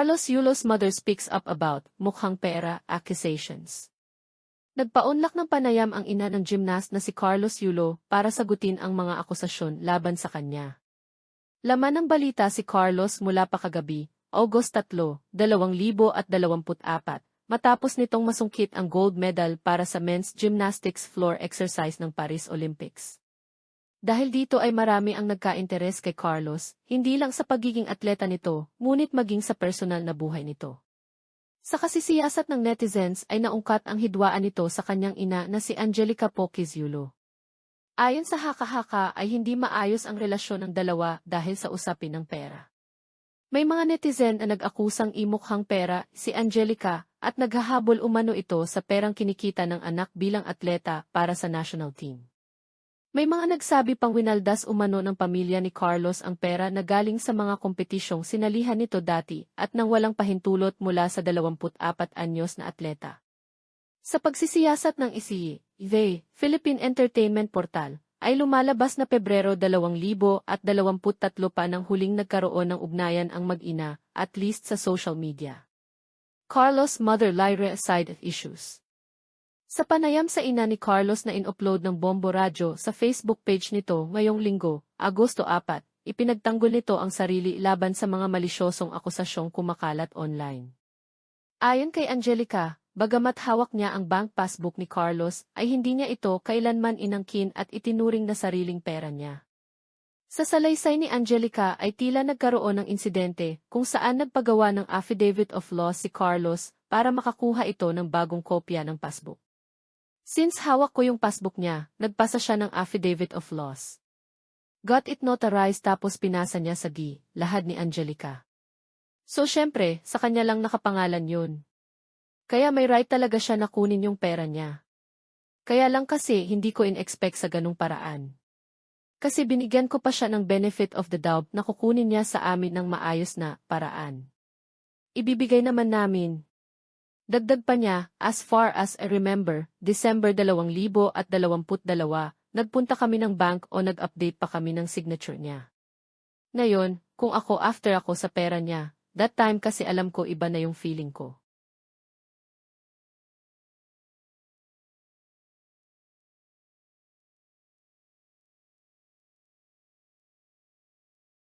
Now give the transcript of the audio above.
Carlos Yulo's mother speaks up about mukhang pera accusations. Nagpaunlak ng panayam ang ina ng gymnast na si Carlos Yulo para sagutin ang mga akusasyon laban sa kanya. Laman ng balita si Carlos mula pa kagabi, August 3, 2024, matapos nitong masungkit ang gold medal para sa men's gymnastics floor exercise ng Paris Olympics. Dahil dito ay marami ang nagka-interes kay Carlos, hindi lang sa pagiging atleta nito, ngunit maging sa personal na buhay nito. Sa kasisiyasat ng netizens ay naungkat ang hidwaan nito sa kanyang ina na si Angelica Poquez Yulo. Ayon sa haka-haka ay hindi maayos ang relasyon ng dalawa dahil sa usapin ng pera. May mga netizen na nag-akusang imukhang pera si Angelica at naghahabol umano ito sa perang kinikita ng anak bilang atleta para sa national team. May mga nagsabi pang winaldas umano ng pamilya ni Carlos ang pera na galing sa mga kompetisyong sinalihan nito dati at nang walang pahintulot mula sa 24 anyos na atleta. Sa pagsisiyasat ng ICI, Philippine Entertainment Portal, ay lumalabas na Pebrero 2023 pa nang huling nagkaroon ng ugnayan ang mag-ina, at least sa social media. Carlos' mother Lyra side issues. Sa panayam sa ina ni Carlos na in-upload ng Bombo Radyo sa Facebook page nito ngayong linggo, Agosto 4, ipinagtanggol nito ang sarili laban sa mga malisyosong akusasyong kumakalat online. Ayon kay Angelica, bagamat hawak niya ang bank passbook ni Carlos, ay hindi niya ito kailanman inangkin at itinuring na sariling pera niya. Sa salaysay ni Angelica ay tila nagkaroon ng insidente kung saan nagpagawa ng affidavit of loss si Carlos para makakuha ito ng bagong kopya ng passbook. Since hawak ko yung passbook niya, nagpasa siya ng affidavit of loss. Got it notarized tapos pinasa niya sa lahad ni Angelica. So syempre, sa kanya lang nakapangalan yun. Kaya may right talaga siya na kunin yung pera niya. Kaya lang kasi hindi ko in-expect sa ganung paraan. Kasi binigyan ko pa siya ng benefit of the doubt na kukunin niya sa amin ng maayos na paraan. Ibibigay naman namin. Dagdag pa niya, as far as I remember, December 2022, nagpunta kami ng bank o nag-update pa kami ng signature niya. Ngayon, kung ako after ako sa pera niya, that time kasi alam ko iba na yung feeling ko.